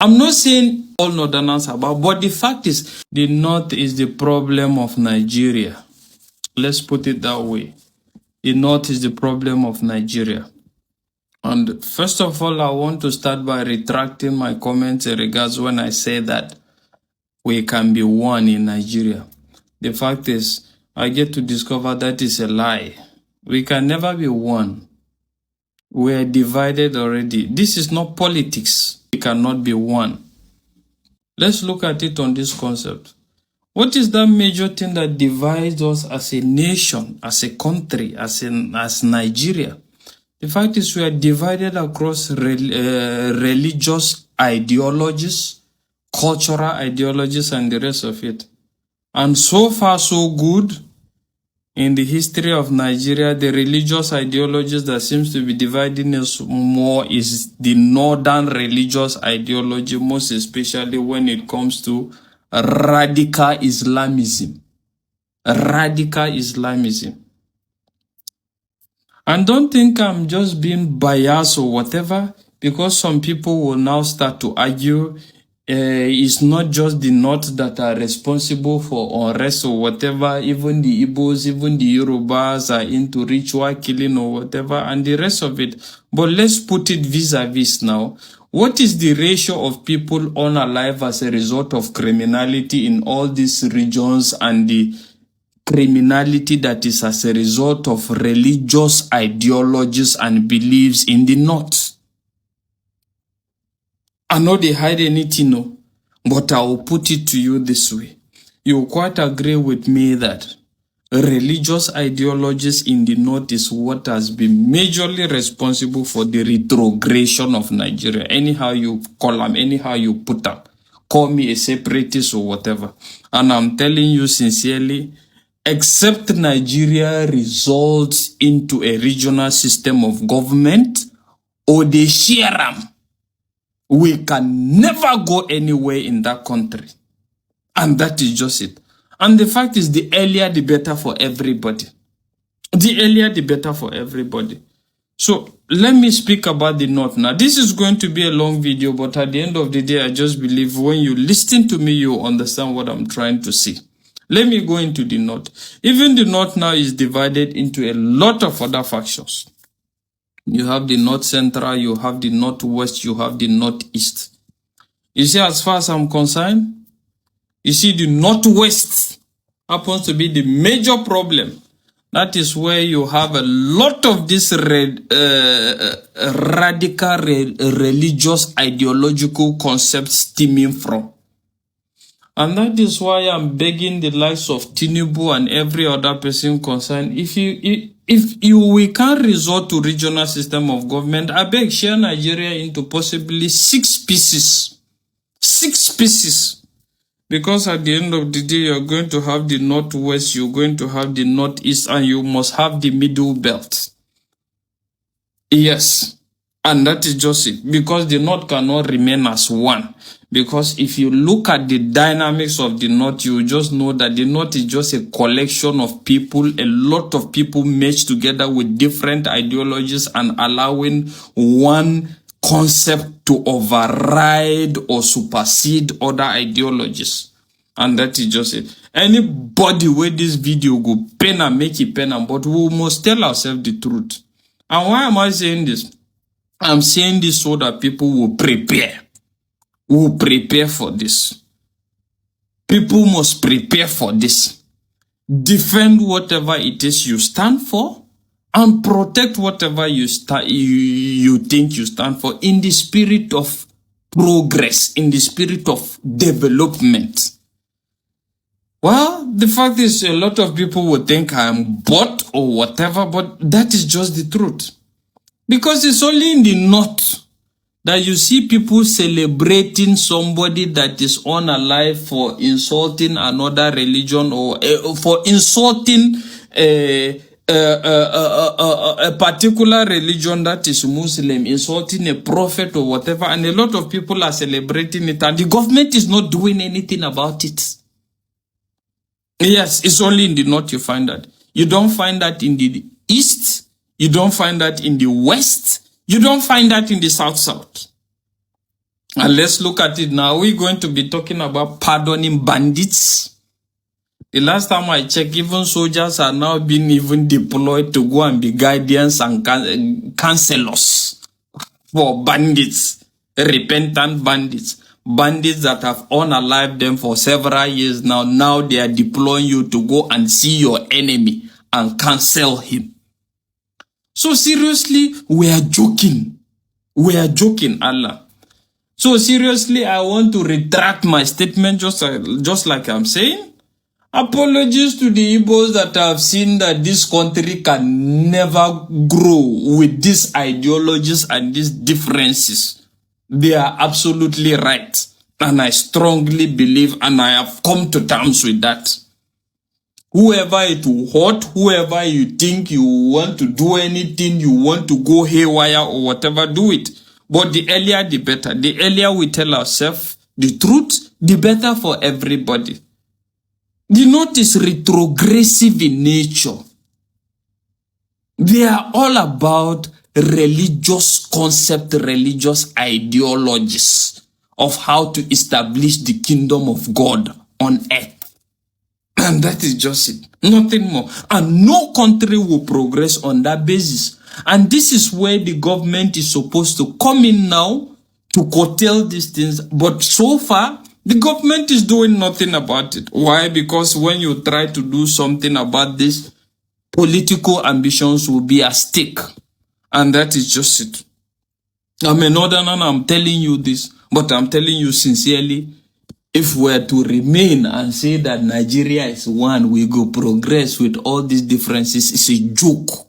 I'm not saying all Northerners are bad, but the fact is, the North is the problem of Nigeria. Let's put it that way. The North is the problem of Nigeria. And first of all, I want to start by retracting my comments in regards when I say that we can be one in Nigeria. The fact is, I get to discover that is a lie. We can never be one. We are divided already. This is not politics. We cannot be one. Let's look at it on this concept. What is that major thing that divides us as a nation, as a country, as Nigeria? The fact is we are divided across religious ideologies, cultural ideologies, and the rest of it. And so far, so good. In the history of Nigeria, the religious ideologies that seems to be dividing us more is the northern religious ideology, most especially when it comes to radical Islamism. Radical Islamism. And don't think I'm just being biased or whatever, because some people will now start to argue it's not just the North that are responsible for unrest or whatever. Even the Igbos, even the Yorubas are into ritual killing or whatever, and the rest of it. But let's put it vis-a-vis now. What is the ratio of people unalive as a result of criminality in all these regions, and the criminality that is as a result of religious ideologies and beliefs in the North? I know they hide anything, no, but I will put it to you this way. You will quite agree with me that religious ideologies in the North is what has been majorly responsible for the retrogression of Nigeria. Anyhow you call them, anyhow you put them. Call me a separatist or whatever. And I'm telling you sincerely, except Nigeria results into a regional system of government or they share them, we can never go anywhere in that country. And that is just it. And the fact is, the earlier the better for everybody. The earlier the better for everybody. So let me speak about the North now. This is going to be a long video, but at the end of the day, I just believe when you listen to me, you understand what I'm trying to say. Let me go into the North. Even the North now is divided into a lot of other factions. You have the North Central, you have the Northwest, you have the Northeast. You see, as far as I'm concerned, you see, the Northwest happens to be the major problem. That is where you have a lot of this radical religious ideological concepts stemming from. And that is why I'm begging the likes of Tinubu and every other person concerned, if we can't resort to regional system of government, I beg, share Nigeria into possibly 6 pieces. 6 pieces. Because at the end of the day, you're going to have the Northwest, you're going to have the Northeast, and you must have the middle belt. Yes. And that is just it. Because the North cannot remain as one. Because if you look at the dynamics of the North, you just know that the North is just a collection of people, a lot of people meshed together with different ideologies and allowing one concept to override or supersede other ideologies. And that is just it. Anybody where this video go pen and make it pen, but we must tell ourselves the truth. And why am I saying this? I'm saying this so that people will prepare. Will prepare for this. People must prepare for this. Defend whatever it is you stand for, and protect whatever you think you stand for in the spirit of progress, in the spirit of development. Well, the fact is, a lot of people will think I'm bought or whatever, but that is just the truth. Because it's only in the North that you see people celebrating somebody that is unalive for insulting another religion or for insulting a particular religion that is Muslim, insulting a prophet or whatever, and a lot of people are celebrating it, and the government is not doing anything about it. Yes, it's only in the North you find that. You don't find that in the East, you don't find that in the West, you don't find that in the South. And let's look at it now. Are we going to be talking about pardoning bandits? The last time I checked, even soldiers are now being even deployed to go and be guardians and counselors for bandits, repentant bandits. Bandits that have unalived them for several years now. Now they are deploying you to go and see your enemy and counsel him. So seriously, we are joking. We are joking, Allah. So seriously, I want to retract my statement just like I'm saying. Apologies to the Igbos that have seen that this country can never grow with these ideologies and these differences. They are absolutely right. And I strongly believe, and I have come to terms with that. Whoever it will hurt, whoever you think you want to do anything, you want to go haywire or whatever, do it. But the earlier, the better. The earlier we tell ourselves the truth, the better for everybody. The North is retrogressive in nature. They are all about religious concept, religious ideologies of how to establish the kingdom of God on earth. And that is just it. Nothing more. And no country will progress on that basis. And this is where the government is supposed to come in now to curtail these things. But so far, the government is doing nothing about it. Why? Because when you try to do something about this, political ambitions will be at stake. And that is just it. I'm a northerner, I'm telling you this, but I'm telling you sincerely, if we're to remain and say that Nigeria is one, we go progress with all these differences, it's a joke.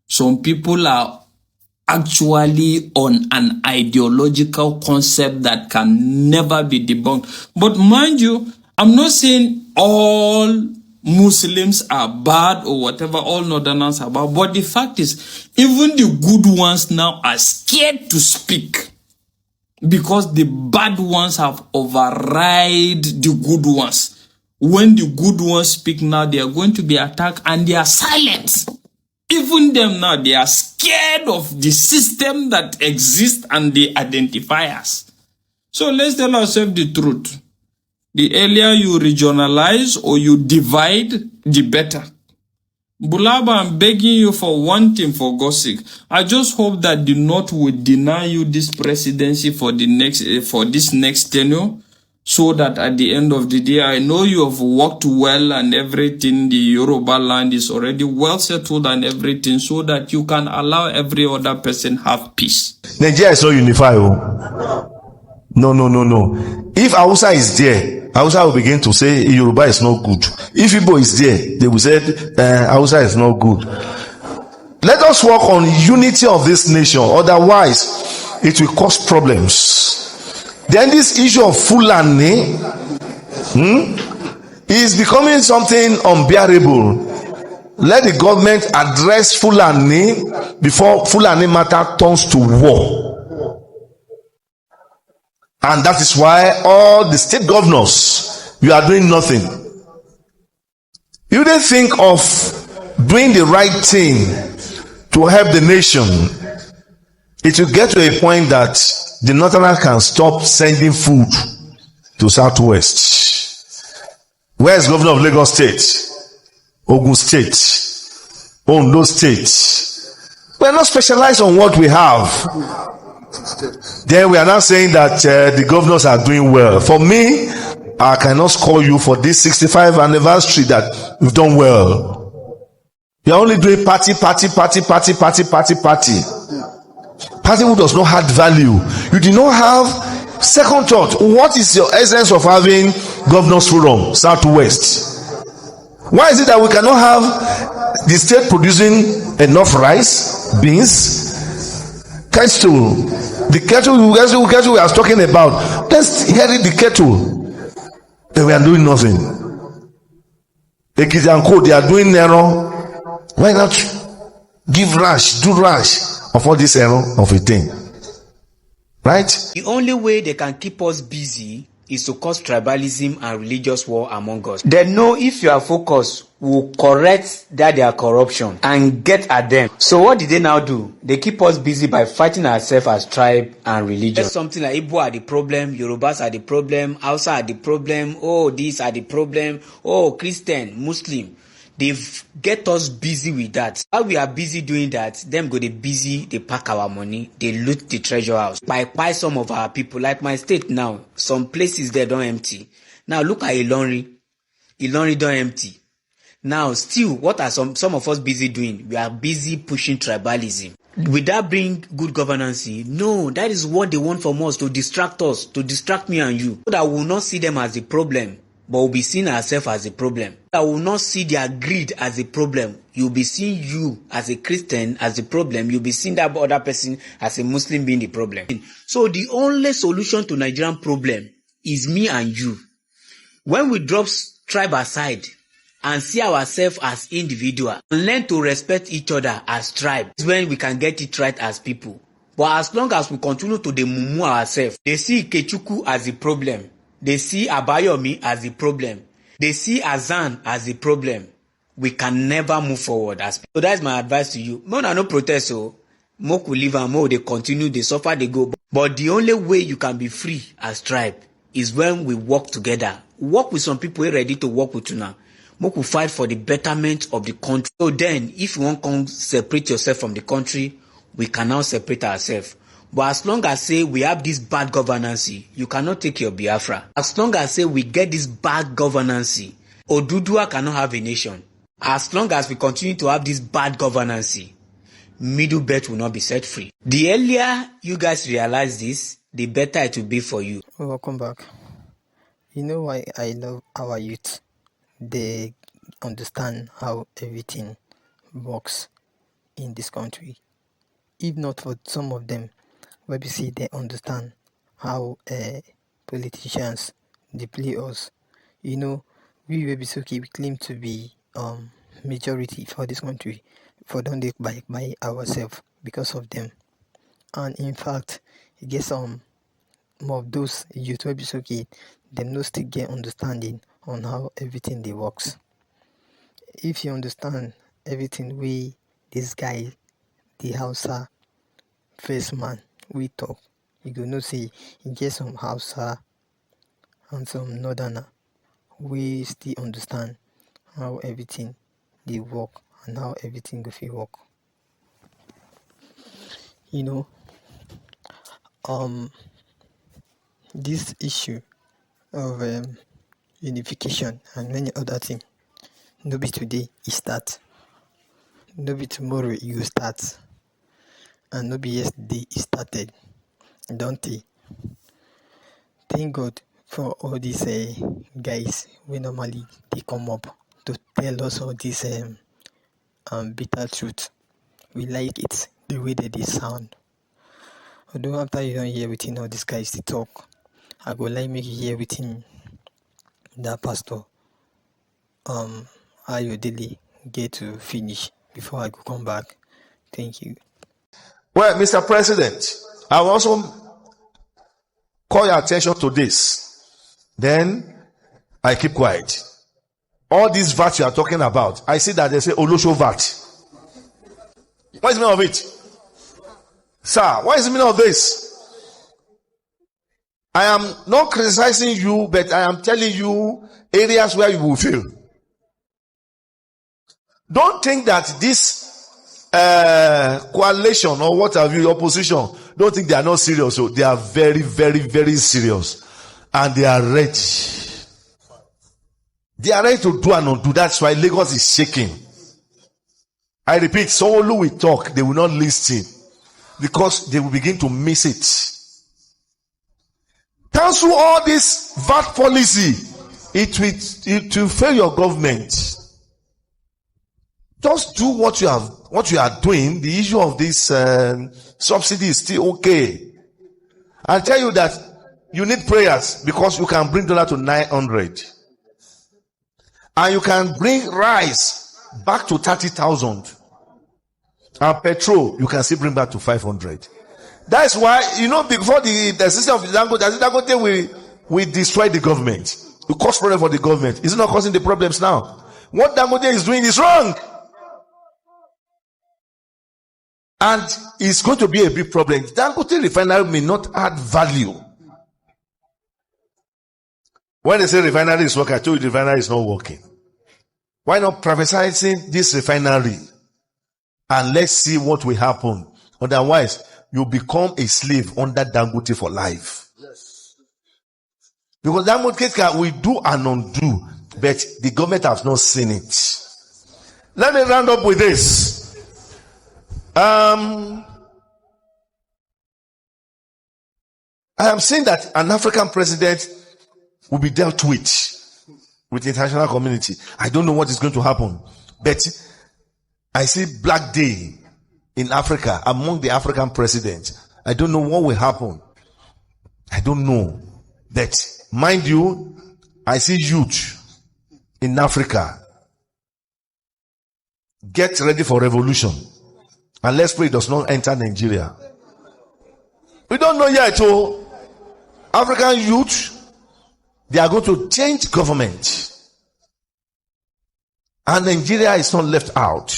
Some people are actually on an ideological concept that can never be debunked. But mind you, I'm not saying all Muslims are bad or whatever, all northerners are bad, but the fact is, even the good ones now are scared to speak because the bad ones have override the good ones. When the good ones speak now, they are going to be attacked and they are silent. Even them now, they are scared of the system that exists and they identify us. So let's tell ourselves the truth. The earlier you regionalize or you divide, the better. Bulaba, I'm begging you for one thing, for God's sake. I just hope that the North will deny you this presidency for this next tenure, so that at the end of the day, I know you have worked well and everything. The Yoruba land is already well settled and everything, so that you can allow every other person have peace. Nigeria is not unified. No. If Hausa is there, Hausa will begin to say Yoruba is not good. If Igbo is there, they will say Hausa is not good. Let us work on unity of this nation, otherwise it will cause problems. Then this issue of Fulani is becoming something unbearable. Let the government address Fulani before Fulani matter turns to war. And that is why all the state governors, you are doing nothing. You didn't think of doing the right thing to help the nation. It will get to a point that the northerners can stop sending food to Southwest. Where is Governor of Lagos State? Ogun State? Ondo State? We are not specialized on what we have. Then we are now saying that the governors are doing well. For me, I cannot score you for this 65th anniversary that we've done well. You are only doing party. Party who does not have value. You do not have second thought. What is your essence of having governors forum Southwest? Why is it that we cannot have the state producing enough rice, beans, kettle? The kettle we are talking about, let's hear it, the kettle. And we are doing nothing. Ekiti and Co, they are doing error. Why not do rash of all this error of a thing? Right? The only way they can keep us busy is to cause tribalism and religious war among us. They know if your focus will correct their corruption and get at them. So what did they now do? They keep us busy by fighting ourselves as tribe and religion. There's something like Igbo are the problem, Yorubas are the problem, Hausa are the problem, oh these are the problem, oh Christian, Muslim. They've get us busy with that. While we are busy doing that, them go they busy, they pack our money, they loot the treasure house. Buy some of our people, like my state now, some places there don't empty. Now look at Ilori don't empty. Now still, what are some of us busy doing? We are busy pushing tribalism. Will that bring good governance? No, that is what they want from us, to distract us, to distract me and you. So that we will not see them as a problem, but we'll be seeing ourselves as a problem. I will not see their greed as a problem. You'll be seeing you as a Christian as a problem. You'll be seeing that other person as a Muslim being the problem. So the only solution to Nigerian problem is me and you. When we drop tribe aside and see ourselves as individuals, learn to respect each other as tribe, is when we can get it right as people. But as long as we continue to mumu ourselves, they see Kechuku as a problem. They see Abayomi as a problem. They see Azan as a problem. We can never move forward as people. So that's my advice to you. More no protest, so more could live and more they continue, they suffer, they go. But the only way you can be free as tribe is when we work together. Work with some people who are ready to work with you now. More could fight for the betterment of the country. So then, if you want to separate yourself from the country, we can now separate ourselves. But as long as say we have this bad governance, you cannot take your Biafra. As long as say we get this bad governance, Odudua cannot have a nation. As long as we continue to have this bad governance, Middle Belt will not be set free. The earlier you guys realize this, the better it will be for you. Welcome back. You know why I love our youth? They understand how everything works in this country. If not for some of them, where we see they understand how politicians they play us. You know, we Webisuki we claim to be majority for this country, for don't they by ourselves because of them. And in fact, you get some more of those youth Webisuki, them no still get understanding on how everything they works. If you understand everything we this guy, the Hausa first man, we talk, you go know say you get some Hausa and some Northerner. We still understand how everything they work and how everything go fit work. You know, this issue of unification and many other things, no be today it start, no be tomorrow you start, and no be yesterday it started. Don't they? Thank God for all these guys we normally they come up to tell us all this bitter truth. We like it the way that they sound. Although after you don't hear everything all these guys they talk, I go like make you hear everything that pastor Ayodele get to finish before I go come back. Thank you. Well, Mr. President, I will also call your attention to this. Then I keep quiet. All these VAT you are talking about, I see that they say Olosho VAT. What is the meaning of it? Sir, what is the meaning of this? I am not criticizing you, but I am telling you areas where you will fail. Don't think that this coalition or what have you, opposition, don't think they are not serious. So they are very, very, very serious. And they are ready. They are ready to do and undo. That's why Lagos is shaking. I repeat, someone who will talk, they will not listen. Because they will begin to miss it. Cancel all this VAT policy. It will fail your government. Just do what you are doing. The issue of this subsidy is still okay. I'll tell you that you need prayers because you can bring dollar to 900. And you can bring rice back to 30,000. And petrol, you can still bring back to 500. That's why, before the system of Dangote we destroy the government. We cause problem for the government. Is it not causing the problems now? What Dangote is doing is wrong. And it's going to be a big problem. Dangote refinery may not add value. When they say refinery is working, I told you the refinery is not working. Why not privatizing this refinery? And let's see what will happen. Otherwise, you become a slave under Dangote for life. Yes. Because Dangote will do and undo, but the government has not seen it. Let me round up with this. I am saying that an African president will be dealt with the international community. I don't know what is going to happen, but I see Black Day in Africa among the African presidents. I don't know what will happen. I don't know. That, mind you, I see youth in Africa. Get ready for revolution. And let's pray it does not enter Nigeria. We don't know yet. Oh, African youth, they are going to change government. And Nigeria is not left out.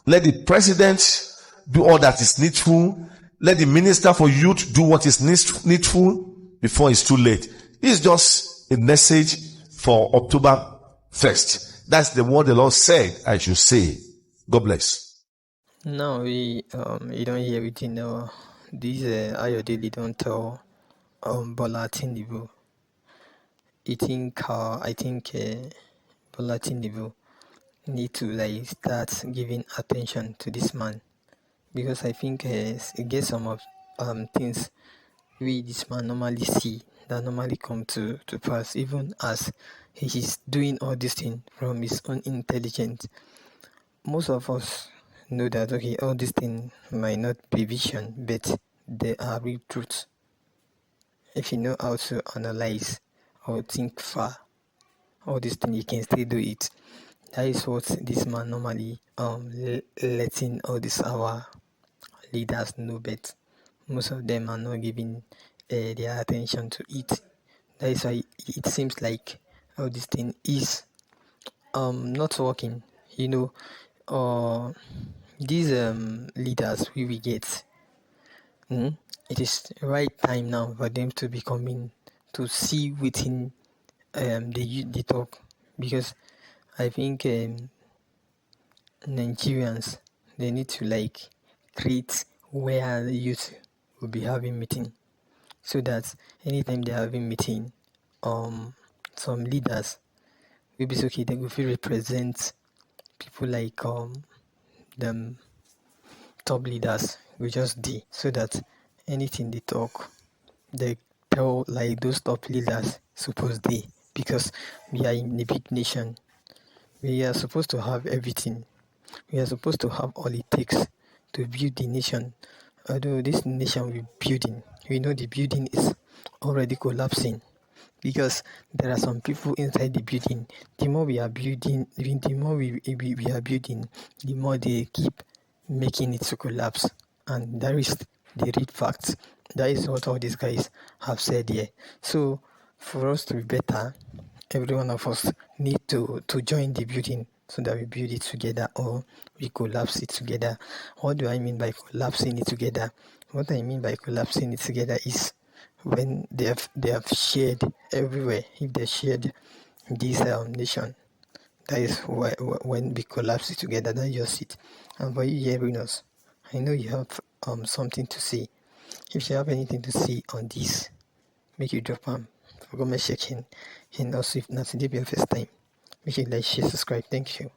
Let the president do all that is needful. Let the minister for youth do what is needful before it's too late. It's just a message for October 1st. That's the word the Lord said I should say. God bless. Now we don't hear everything. This Ayodele don't tell Bola Tinubu. I think Bola Tinubu need to like start giving attention to this man, because I think it gets some of things we this man normally see that normally come to pass, even as he is doing all this thing from his own intelligence. Most of us know that okay, all these things might not be vision, but they are real truths. If you know how to analyze or think far, all these things you can still do it. That is what this man normally letting all these our leaders know, but most of them are not giving their attention to it. That is why it seems like all this thing is not working. These leaders we will get, it is right time now for them to be coming to see within the talk, because I think Nigerians, they need to like create where the youth will be having meeting, so that anytime they're having meeting, some leaders will be okay, they will feel represent people like them top leaders will just do, so that anything they talk, they tell like those top leaders supposed they, because we are in a big nation. We are supposed to have everything. We are supposed to have all it takes to build the nation. Although this nation we're building, we know the building is already collapsing, because there are some people inside the building. The more we are building, the more we are building, the more they keep making it to collapse. And that is the real facts. That is what all these guys have said here. So for us to be better, every one of us need to join the building, so that we build it together or we collapse it together. What do I mean by collapsing it together? What I mean by collapsing it together is when they have shared everywhere. If they shared this nation, that is why when we collapse it together, that's just it. And for you hearing us, I know you have something to say. If you have anything to say on this, make you drop for comment section. And also, if not today be your first time, make sure you like, share, subscribe. Thank you.